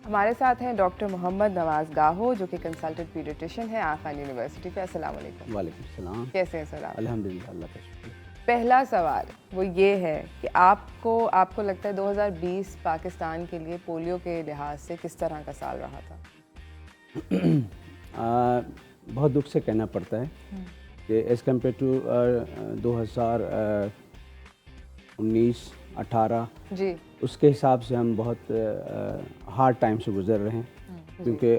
हमारे साथ हैं डॉक्टर मोहम्मद नवाज गाहो जो कि कंसल्टेंट पीडियाट्रिशियन है आफान यूनिवर्सिटी पे। अस्सलाम वालेकुम। वालेकुम सलाम। कैसे हैं सर आप? अल्हम्दुलिल्लाह, अल्लाह का शुक्र। पहला सवाल वो ये है कि आपको लगता है 2020 पाकिस्तान के लिए पोलियो के लिहाज से किस तरह का साल रहा था? बहुत दुख से कहना पड़ता है कि एज़ कम्पेयर टू 2019, 18 जी उसके हिसाब से हम बहुत हार्ड टाइम से गुज़र रहे हैं, क्योंकि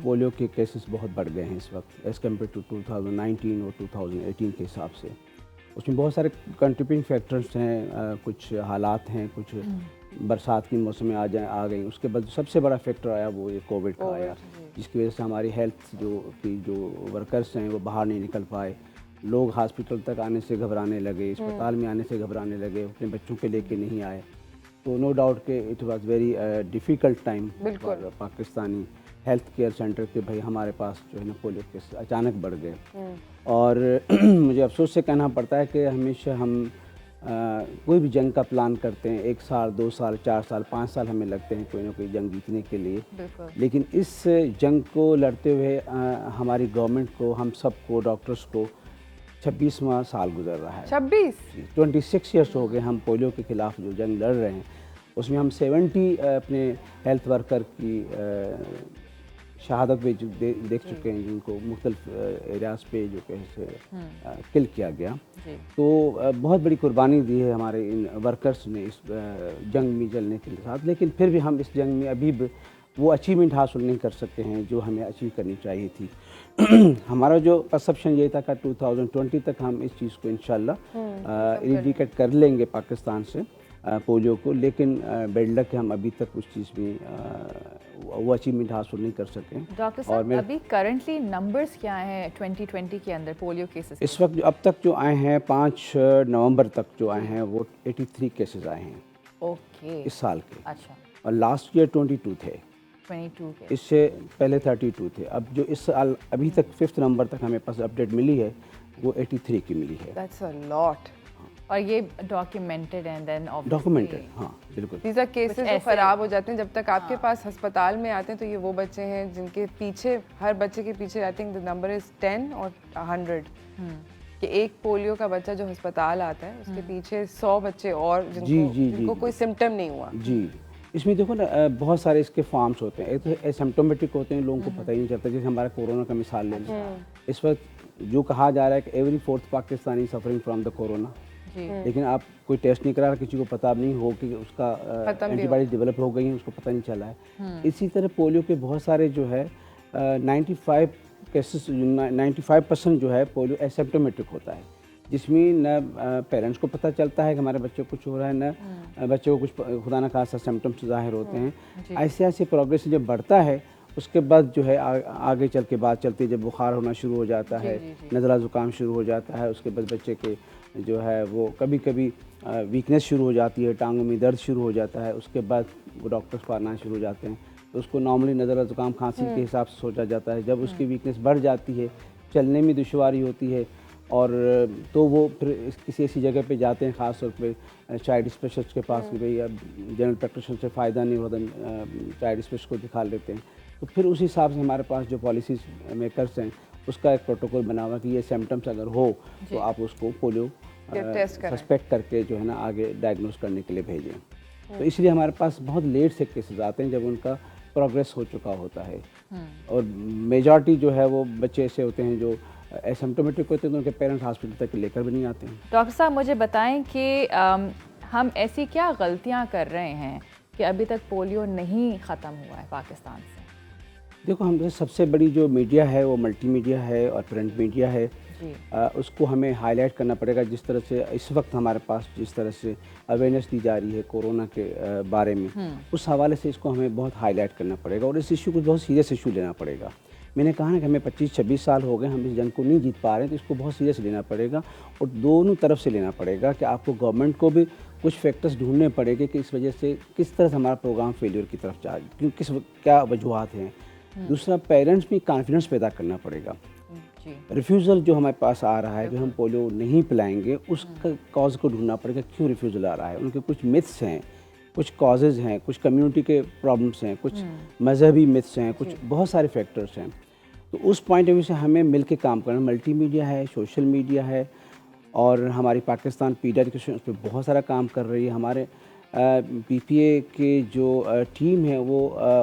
पोलियो के केसेस बहुत बढ़ गए हैं इस वक्त एज़ कम्पेयर टू 2019 और 2018 के हिसाब से। उसमें बहुत सारे कंट्रीब्यूटिंग फैक्टर्स हैं, कुछ हालात हैं, कुछ बरसात की मौसम में आ गई। उसके बाद सबसे बड़ा फैक्टर आया वो ये कोविड का आया, जिसकी वजह से हमारी हेल्थ जो वर्कर्स हैं वो बाहर नहीं निकल पाए। लोग हॉस्पिटल तक आने से घबराने लगे, अस्पताल में आने से घबराने लगे, अपने बच्चों के लेके नहीं आए। तो नो डाउट के it was very difficult time for Pakistani health care centre के भाई हमारे पास जो है ना पोलियो केस अचानक बढ़ गए। और मुझे अफसोस से कहना पड़ता है कि हमेशा हम कोई भी जंग का प्लान करते हैं, 1 साल, 2 साल, 4 साल, 5 साल हमें लगते हैं कोई ना कोई जंग जीतने के लिए। लेकिन इस जंग को लड़ते हुए हमारी गवर्नमेंट को, हम सबको, डॉक्टर्स को 26वां साल गुजर रहा है। 26 ईयर्स हो गए हम पोलियो के ख़िलाफ़ जो जंग लड़ रहे हैं। उसमें हम 70 अपने हेल्थ वर्कर की शहादत भी देख चुके हैं, जिनको मुख्तलिफ एरियाज़ पे जो कैसे किल किया गया। तो बहुत बड़ी कुर्बानी दी है हमारे इन वर्कर्स ने इस जंग में जलने के साथ। लेकिन फिर भी हम इस जंग में अभी भी वो अचीवमेंट हासिल नहीं कर सकते हैं जो हमें अचीव करनी चाहिए थी। हमारा जो परसेप्शन ये था कि 2020 तक हम इस चीज़ को इंशाल्लाह इरेडिकेट कर लेंगे पाकिस्तान से पोलियो को। लेकिन बेड लक हम अभी तक उस चीज़ में वो अचीवमेंट हासिल नहीं कर सके। डॉक्टर साहब, अभी करंटली नंबर्स क्या हैं 2020 के अंदर पोलियो केसेस? इस वक्त अब तक जो आए हैं 5 नवंबर तक जो आए हैं वो 83 केसेस आए हैं। ओके, इस साल के। अच्छा। और लास्ट ईयर 22 थे। 22 के। इससे पहले 32 थे। अब जो इस साल अभी तक 5 नवंबर तक हमें पास अपडेट मिली है वो 83 की मिली है। That's a lot. और ये डॉक्यूमेंटेड एंड देन डॉक्यूमेंटेड, हाँ बिल्कुल। These are cases जो ख़राब हो जाते हैं जब तक आपके पास अस्पताल में आते हैं। तो ये वो बच्चे हैं जिनके पीछे, हर बच्चे के पीछे I think the number is 10 और 100 कि एक पोलियो का बच्चा जो अस्पताल आता है उसके पीछे 100 बच्चे और जिनको कोई सिम्टम नहीं हुआ। जी, इसमें देखो ना बहुत सारे इसके फॉर्म्स होते हैं। एक तो एसिम्प्टोमेटिक होते हैं, लोगों को पता ही नहीं चलता। जैसे हमारा कोरोना का मिसाल ले लें, इस वक्त जो कहा जा रहा है कि every 4th Pakistani suffering from the corona, लेकिन आप कोई टेस्ट नहीं करा रहा, किसी को पता नहीं हो कि उसका एंटीबॉडी डेवलप हो गई है, उसको पता नहीं चला है। इसी तरह पोलियो के बहुत सारे जो है 95 केसेस, 95% जो है पोलियो एसिम्प्टोमेटिक होता है, जिसमें न पेरेंट्स को पता चलता है कि हमारे बच्चे को कुछ हो रहा है, न बच्चे को कुछ खुदा न खासा सिम्टम्स ज़ाहिर होते हैं। ऐसे ऐसे प्रोग्रेस जब बढ़ता है उसके बाद जो है आगे चल के बात चलती है, जब बुखार होना शुरू हो जाता है, नज़ला ज़ुकाम शुरू हो जाता है, उसके बाद बच्चे के जो है वो कभी कभी वीकनेस शुरू हो जाती है, टांगों में दर्द शुरू हो जाता है। उसके बाद वो डॉक्टर्स को आना शुरू हो जाते हैं, तो उसको नॉर्मली नज़ला ज़ुकाम खांसी के हिसाब से सोचा जाता है। जब उसकी वीकनेस बढ़ जाती है, चलने में दुश्वारी होती है, और तो वो फिर किसी ऐसी जगह पे जाते हैं, ख़ास तौर पे चाइल्ड स्पेशलिस्ट के पास कि भाई अब जनरल प्रैक्टिशनर से फ़ायदा नहीं होता, चाइल्ड स्पेशलिस्ट को दिखा लेते हैं। तो फिर उस हिसाब से हमारे पास जो पॉलिसीज़ मेकर्स हैं उसका एक प्रोटोकॉल बना हुआ कि ये सिम्टम्स अगर हो तो आप उसको पोलियो सस्पेक्ट करके जो है ना आगे डायग्नोस करने के लिए भेजें। तो इसलिए हमारे पास बहुत लेट से केसेस आते हैं जब उनका प्रोग्रेस हो चुका होता है। और मेजॉरिटी जो है वो बच्चे ऐसे होते हैं जो एसिम्प्टोमेटिक होते हैं, तो उनके पेरेंट्स हॉस्पिटल तक लेकर भी नहीं आते हैं। डॉक्टर साहब, मुझे बताएं कि हम ऐसी क्या गलतियां कर रहे हैं कि अभी तक पोलियो नहीं ख़त्म हुआ है पाकिस्तान से? देखो, हम सबसे बड़ी जो मीडिया है वो मल्टीमीडिया है और प्रिंट मीडिया है। उसको हमें हाईलाइट करना पड़ेगा। जिस तरह से इस वक्त हमारे पास जिस तरह से अवेयरनेस दी जा रही है कोरोना के बारे में, उस हवाले से इसको हमें बहुत हाईलाइट करना पड़ेगा और इस इशू को बहुत सीरियस इशू लेना पड़ेगा। मैंने कहा ना कि हमें 25-26 साल हो गए, हम इस जंग को नहीं जीत पा रहे हैं, तो इसको बहुत सीरियस लेना पड़ेगा और दोनों तरफ से लेना पड़ेगा कि आपको गवर्नमेंट को भी कुछ फैक्टर्स ढूंढने पड़ेंगे कि इस वजह से किस तरह से हमारा प्रोग्राम फेलियर की तरफ जा, क्यों क्या वजूहत हैं। दूसरा, पेरेंट्स में कॉन्फिडेंस पैदा करना पड़ेगा। रिफ्यूज़ल जो हमारे पास आ रहा है, जो हम पोलियो नहीं पिलाएंगे, उसका कॉज को ढूंढना पड़ेगा, क्यों रिफ्यूज़ल आ रहा है। उनके कुछ मिथ्स हैं कुछ कॉजेज़ हैं, कुछ कम्युनिटी के प्रॉब्लम्स हैं, कुछ मजहबी मिथ्स हैं, कुछ बहुत सारे फैक्टर्स हैं। तो उस पॉइंट ऑफ व्यू से हमें मिल के काम करना, मल्टीमीडिया है, सोशल मीडिया है, और हमारी पाकिस्तान पीडियाट्रिशियन उस पर बहुत सारा काम कर रही है। हमारे पीपीए के जो टीम है वो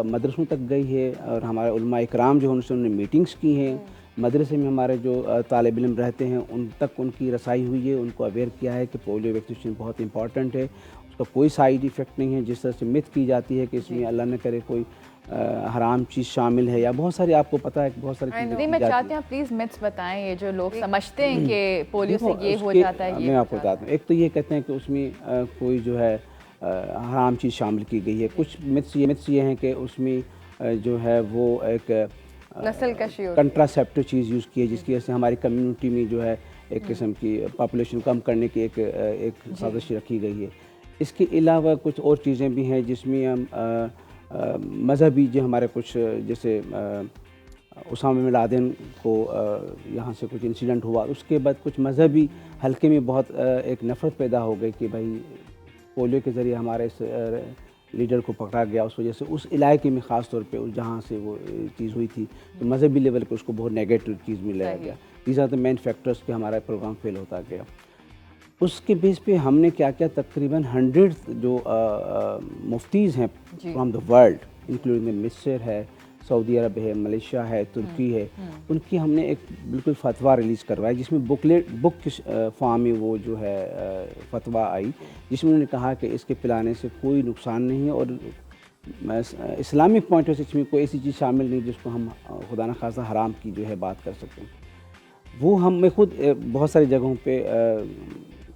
मदरसों तक गई है, और हमारे उलमा इकराम जो हैं उन्होंने मीटिंग्स की हैं। मदरसे में हमारे जो तालिब इल्म रहते हैं उन तक उनकी रसाई हुई है, उनको अवेयर किया है कि पोलियो वैक्सीनेशन बहुत इंपॉर्टेंट है, उसका कोई साइड इफ़ेक्ट नहीं है। जिस तरह से मिथ की जाती है कि इसमें अल्लाह न करे कोई हराम चीज़ शामिल है, या बहुत सारी आपको पता है कि बहुत सारी चीज़ें नहीं, मैं चाहती हूँ प्लीज़ मिथ्स बताएं, ये जो लोग समझते हैं कि पोलियो से ये हो जाता है। मैं आपको बताता हूँ। एक तो ये कहते हैं कि उसमें कोई जो है हराम चीज़ शामिल की गई है। कुछ मिथ्स ये हैं कि उसमें जो है वो एक नस्ल कशी कंट्रासेप्टिव चीज़ यूज़ की है, जिसकी वजह से हमारी कम्युनिटी में जो है एक किस्म की पॉपुलेशन कम करने की एक साजिश रखी गई है। इसके अलावा कुछ और चीज़ें भी हैं जिसमें हम मजहबी जो हमारे कुछ, जैसे उसामा बिन लादेन को यहाँ से कुछ इंसिडेंट हुआ, उसके बाद कुछ मजहबी हल्के में बहुत एक नफ़रत पैदा हो गई कि भाई पोलियो के ज़रिए हमारे इस लीडर को पकड़ा गया, उस वजह से उस इलाके में ख़ास तौर पे उस जहाँ से वो चीज़ हुई थी, तो मजहबी लेवल पे उसको बहुत नेगेटिव चीज़ में लाया गया। These are the main factors कि हमारा प्रोग्राम फेल होता गया। उसके बेस पे हमने क्या किया, तकरीबन 100 जो मुफ्तीज़ हैं फ्रॉम द वर्ल्ड, इंक्लूडिंग मिस्र है, सऊदी अरब है, मलेशिया है, तुर्की है, उनकी हमने एक बिल्कुल फतवा रिलीज़ करवाया, जिसमें बुक के फॉर्म में वो जो है फतवा आई, जिसमें उन्होंने कहा कि इसके पिलाने से कोई नुकसान नहीं है, और इस्लामिक पॉइंट ऑफ व्यू से इसमें कोई ऐसी चीज़ शामिल नहीं जिसको हम खुदा न खासा हराम की जो है बात कर सकते हैं। वो मैं खुद बहुत सारी जगहों पे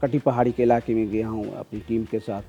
कटी पहाड़ी के इलाके में गया हूँ अपनी टीम के साथ।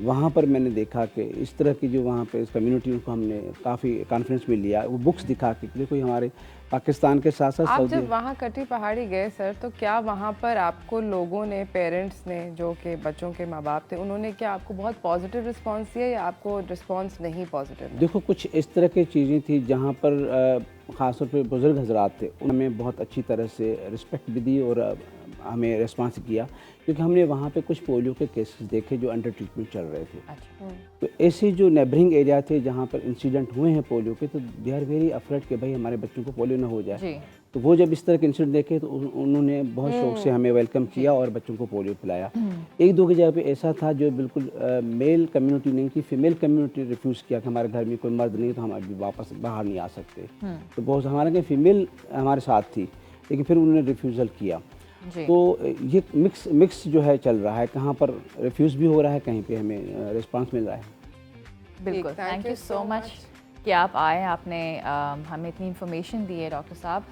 वहाँ पर मैंने देखा कि इस तरह की जो वहाँ पे इस कम्युनिटी को हमने काफ़ी कॉन्फ्रेंस में लिया, वो बुक्स दिखा के देखो हमारे पाकिस्तान के साथ साथ आप जब वहाँ कटी पहाड़ी गए सर, तो क्या वहाँ पर आपको लोगों ने, पेरेंट्स ने जो कि बच्चों के माँ बाप थे, उन्होंने क्या आपको बहुत पॉजिटिव रिस्पांस दिया या आपको रिस्पांस नहीं पॉजिटिव? देखो कुछ इस तरह की चीज़ें थी जहाँ पर ख़ासतौर पे बुज़ुर्ग हजरात थे, उन्होंने बहुत अच्छी तरह से रिस्पेक्ट भी दी और हमें रिस्पांस किया, क्योंकि हमने वहाँ पे कुछ पोलियो के केसेस देखे जो अंडर ट्रीटमेंट चल रहे थे। अच्छा। तो ऐसे जो नेबरिंग एरिया थे जहाँ पर इंसिडेंट हुए हैं पोलियो के, तो दे आर वेरी अफ्रेड कि भाई हमारे बच्चों को पोलियो ना हो जाए। तो वो जब इस तरह के इंसिडेंट देखे तो उन्होंने बहुत शौक से हमें वेलकम किया और बच्चों को पोलियो पिलाया। एक दो की जगह पे ऐसा था जो बिल्कुल मेल कम्युनिटी नहीं थी, फीमेल कम्युनिटी रिफ्यूज़ किया कि हमारे घर में कोई मर्द नहीं तो हम अभी वापस बाहर नहीं आ सकते। तो बहुत हमारे यहाँ फीमेल हमारे साथ थी, लेकिन फिर उन्होंने रिफ्यूज़ल किया। तो ये मिक्स जो है चल रहा है, कहाँ पर रिफ्यूज़ भी हो रहा है, कहीं पे हमें रिस्पांस मिल रहा है। बिल्कुल, थैंक यू सो मच कि आप आए, आपने हमें इतनी इन्फॉर्मेशन दी है डॉक्टर साहब।